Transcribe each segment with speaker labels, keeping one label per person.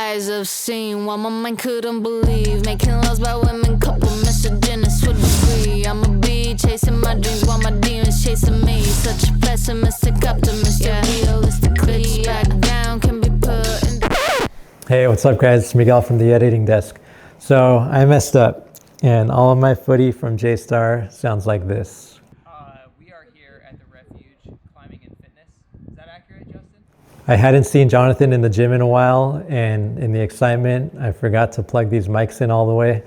Speaker 1: eyes have seen what my mind couldn't believe. Making loves by women, couple misogynists with degree. I'm a bee chasing my dreams while my demons chasing me. Such a pessimistic optimist, yeah. Realistically, back down can be put in.
Speaker 2: Hey, what's up guys? It's Miguel from the editing desk. So I messed up and all of my footy from J-Star sounds like this.
Speaker 3: We are here at the Refuge Climbing and Fitness. Is that accurate, Justin?
Speaker 2: I hadn't seen Jonathan in the gym in a while, and in the excitement, I forgot to plug these mics in all the way.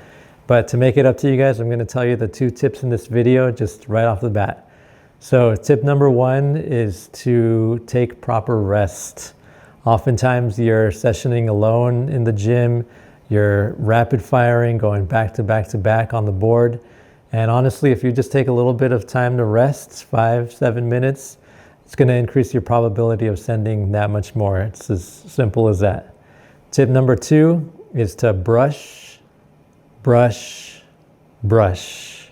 Speaker 2: But to make it up to you guys, I'm going to tell you the 2 tips in this video just right off the bat. So tip number 1 is to take proper rest. Oftentimes you're sessioning alone in the gym, you're rapid firing, going back to back to back on the board. And honestly, if you just take a little bit of time to rest, 5-7 minutes, it's going to increase your probability of sending that much more. It's as simple as that. Tip number 2 is to brush, brush, brush.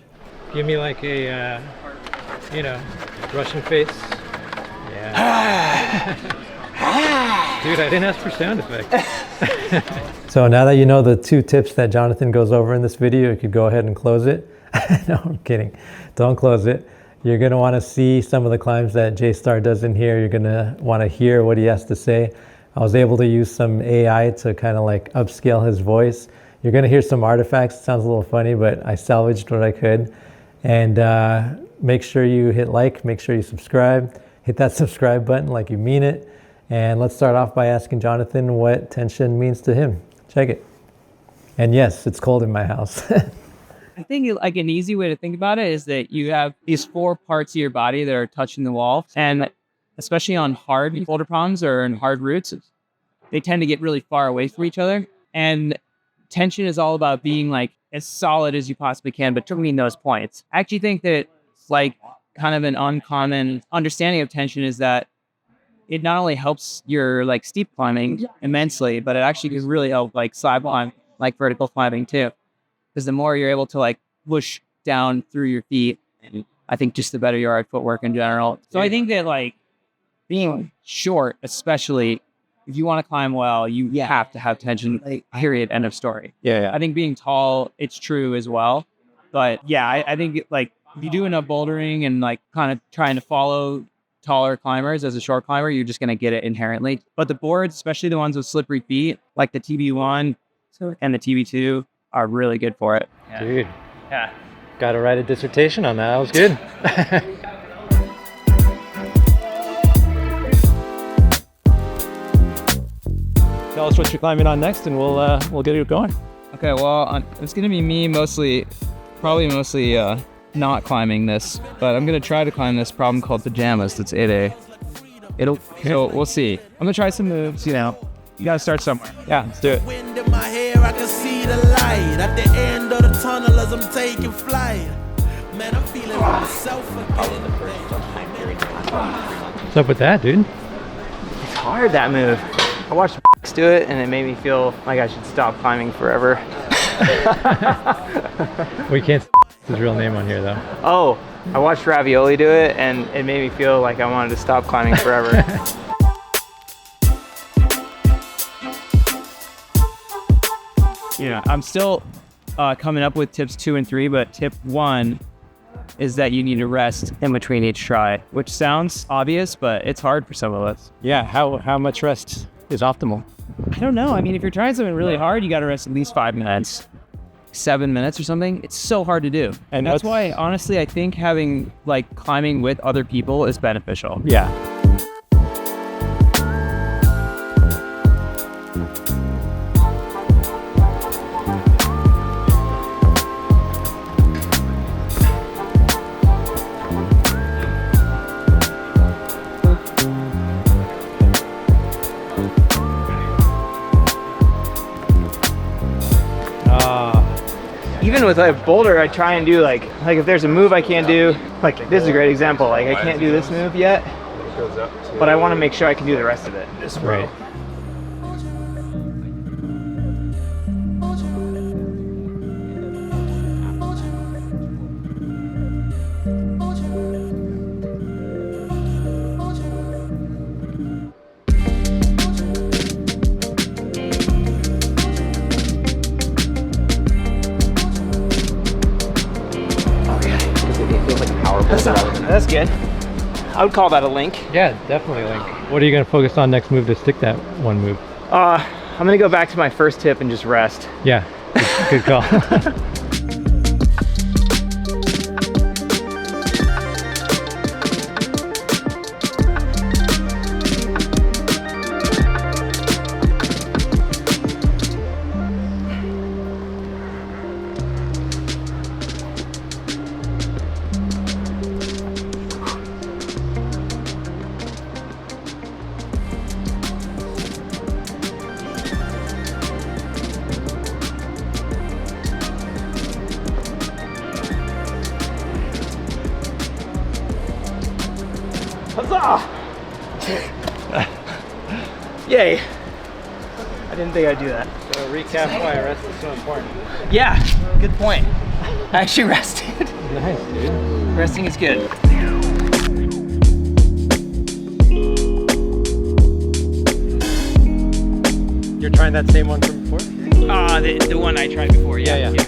Speaker 2: Give me like a, Russian face. Yeah. Dude, I didn't ask for sound effects. So now that you know the 2 tips that Jonathan goes over in this video, you could go ahead and close it. No, I'm kidding. Don't close it. You're going to want to see some of the climbs that J-Star does in here. You're going to want to hear what he has to say. I was able to use some AI to kind of like upscale his voice. You're going to hear some artifacts. It sounds a little funny, but I salvaged what I could. And make sure you hit like, make sure you subscribe. Hit that subscribe button like you mean it. And let's start off by asking Jonathan what tension means to him. Check it. And yes, it's cold in my house.
Speaker 3: I think like an easy way to think about it is that you have these 4 parts of your body that are touching the wall. And especially on hard boulder problems or in hard routes, they tend to get really far away from each other. And tension is all about being like as solid as you possibly can between those points. I actually think that like kind of an uncommon understanding of tension is that it not only helps your like steep climbing immensely, but it actually can really help like slab climb, like vertical climbing too. Because the more you're able to like push down through your feet, I think just the better you are at footwork in general. So I think that like being short, especially if you want to climb well, you have to have tension, period, end of story.
Speaker 2: Yeah.
Speaker 3: I think being tall, it's true as well. But yeah, I think like if you do enough bouldering and like kind of trying to follow taller climbers as a short climber, you're just going to get it inherently. But the boards, especially the ones with slippery feet, like the TB1 and the TB2, are really good for it.
Speaker 2: Yeah. Dude. Yeah. Got to write a dissertation on that. That was good. Tell us what you're climbing on next and we'll get it going.
Speaker 3: Okay, well, it's going to be me mostly not climbing this, but I'm going to try to climb this problem called Pajamas. That's 8A. So we'll see. I'm going to try some moves, you got to start somewhere. Yeah, let's do it.
Speaker 4: Wind in my hair, I can see the light at the end of the tunnel as I'm taking flight. Man, I'm feeling myself again.
Speaker 2: What's up with that, dude?
Speaker 3: It's hard, that move. I watched do it and it made me feel like I should stop climbing forever.
Speaker 2: We can't his real name on here though.
Speaker 3: Oh, I watched Ravioli do it and it made me feel like I wanted to stop climbing forever. I'm still coming up with tips 2 and 3, but tip 1 is that you need to rest in between each try, which sounds obvious, but it's hard for some of us.
Speaker 2: Yeah, how much rest is optimal?
Speaker 3: I don't know. I mean, if you're trying something really hard, you got to rest at least 5 minutes, 7 minutes or something. It's so hard to do. And that's why, honestly, I think having like climbing with other people is beneficial.
Speaker 2: Yeah.
Speaker 3: Even with a boulder, I try and do like if there's a move I can't do, like this is a great example. Like I can't do this move yet, but I want to make sure I can do the rest of it.
Speaker 2: Right.
Speaker 3: That's good. I would call that a link.
Speaker 2: Yeah, definitely link. What are you gonna focus on next move to stick that one move?
Speaker 3: I'm gonna go back to my first tip and just rest.
Speaker 2: Yeah, good call.
Speaker 3: Huzzah! Yay! I didn't think I'd do that.
Speaker 2: So recap why rest is so important.
Speaker 3: Yeah, good point. I actually rested.
Speaker 2: Nice, dude.
Speaker 3: Resting is good.
Speaker 2: You're trying that same one from before?
Speaker 3: The one I tried before, yeah.
Speaker 2: Sick.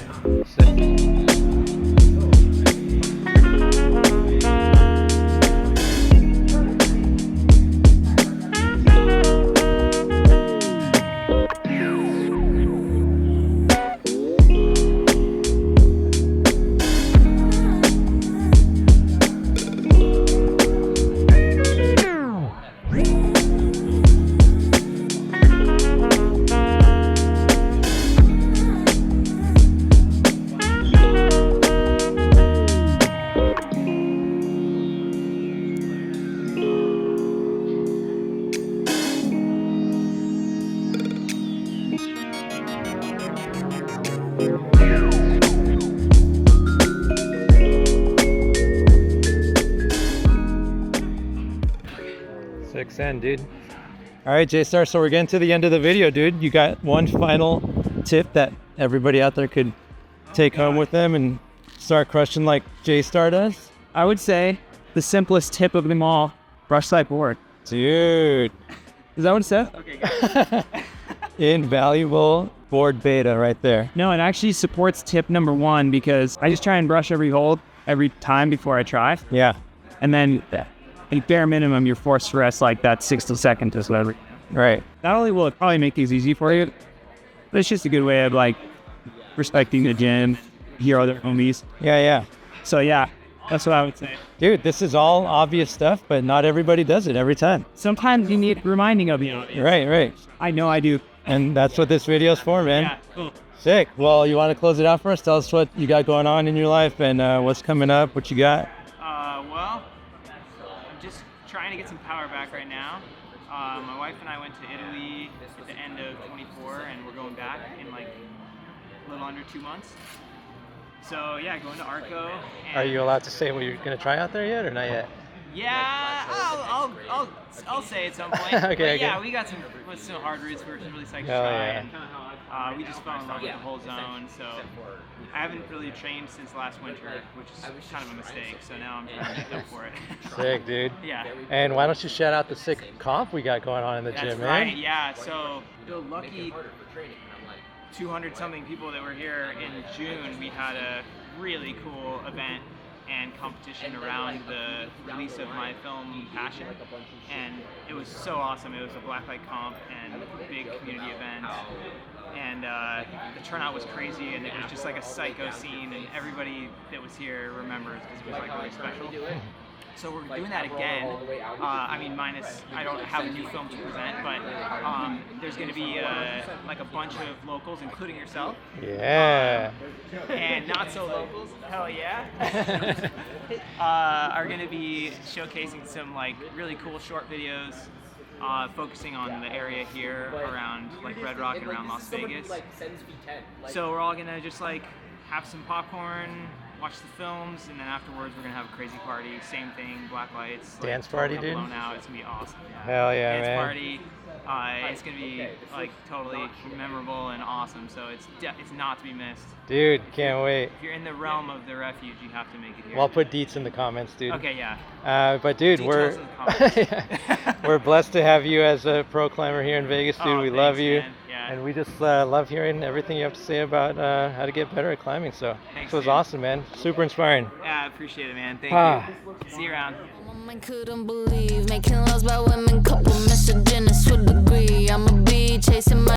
Speaker 2: Six end, dude. All right, J-Star, so we're getting to the end of the video, dude. You got one final tip that everybody out there could take home with them and start crushing like J-Star does?
Speaker 3: I would say the simplest tip of them all, brush side board.
Speaker 2: Dude.
Speaker 3: Is that what it says? Okay.
Speaker 2: Invaluable board beta right there.
Speaker 3: No, it actually supports tip number 1 because I just try and brush every hold every time before I try.
Speaker 2: Yeah.
Speaker 3: And then at bare minimum, you're forced to rest like that 60 seconds or whatever.
Speaker 2: Right.
Speaker 3: Not only will it probably make things easy for you, but it's just a good way of like respecting the gym, your other homies.
Speaker 2: Yeah.
Speaker 3: So yeah, that's what I would say.
Speaker 2: Dude, this is all obvious stuff, but not everybody does it every time.
Speaker 3: Sometimes you need reminding of the obvious.
Speaker 2: Right.
Speaker 3: I know I do.
Speaker 2: And that's what this video's for, man.
Speaker 3: Yeah, cool.
Speaker 2: Sick. Well, you want to close it out for us? Tell us what you got going on in your life and what's coming up, what you got.
Speaker 3: Well, I'm just trying to get some power back right now. My wife and I went to Italy at the end of 24, and we're going back in like a little under 2 months. So yeah, going to Arco. And
Speaker 2: Are you allowed to say what you're going to try out there yet or not yet?
Speaker 3: Yeah, I'll say at some point.
Speaker 2: Okay.
Speaker 3: Yeah, we got some hard routes we're really psyched to try. And, we just fell in love with the whole zone. So I haven't really trained since last winter, which is kind of a mistake. So now I'm trying to make up for it.
Speaker 2: Sick, dude.
Speaker 3: Yeah.
Speaker 2: And why don't you shout out the sick comp we got going on in the
Speaker 3: That's
Speaker 2: gym,
Speaker 3: right.
Speaker 2: man?
Speaker 3: Yeah. So the lucky 200 something people that were here in June, we had a really cool event and competition around the release of my film Passion, and it was so awesome. It was a blacklight comp and a big community event, and the turnout was crazy, and it was just like a psycho scene, and everybody that was here remembers because it was like really special. So we're doing that again. I mean, minus I don't have a new film to present, but there's going to be like a bunch of locals, including yourself.
Speaker 2: Yeah.
Speaker 3: And not so locals, hell yeah, are going to be showcasing some like really cool short videos, focusing on the area here around like Red Rock and around Las Vegas. So we're all going to just like have some popcorn, watch the films, and then afterwards we're gonna have a crazy party. Same thing, black lights.
Speaker 2: Dance party, dude.
Speaker 3: Blown out. It's gonna be awesome.
Speaker 2: Hell yeah,
Speaker 3: Dance
Speaker 2: man.
Speaker 3: party. It's gonna be like totally memorable and awesome. So it's not to be missed.
Speaker 2: Dude, can't wait.
Speaker 3: If you're in the realm of the Refuge, you have to make it here.
Speaker 2: Well, I'll put deets in the comments, dude.
Speaker 3: Okay, yeah.
Speaker 2: But dude,
Speaker 3: Details in the comments.
Speaker 2: we're blessed to have you as a pro climber here in Vegas, dude.
Speaker 3: Oh,
Speaker 2: we
Speaker 3: thanks,
Speaker 2: love you.
Speaker 3: man. Yeah. man.
Speaker 2: And we just love hearing everything you have to say about how to get better at climbing. So
Speaker 3: Thanks,
Speaker 2: this was
Speaker 3: man.
Speaker 2: awesome, man. Super inspiring.
Speaker 3: Yeah, I appreciate it, man. Thank
Speaker 2: Ah.
Speaker 3: you. See you around.
Speaker 1: My man couldn't believe making loves by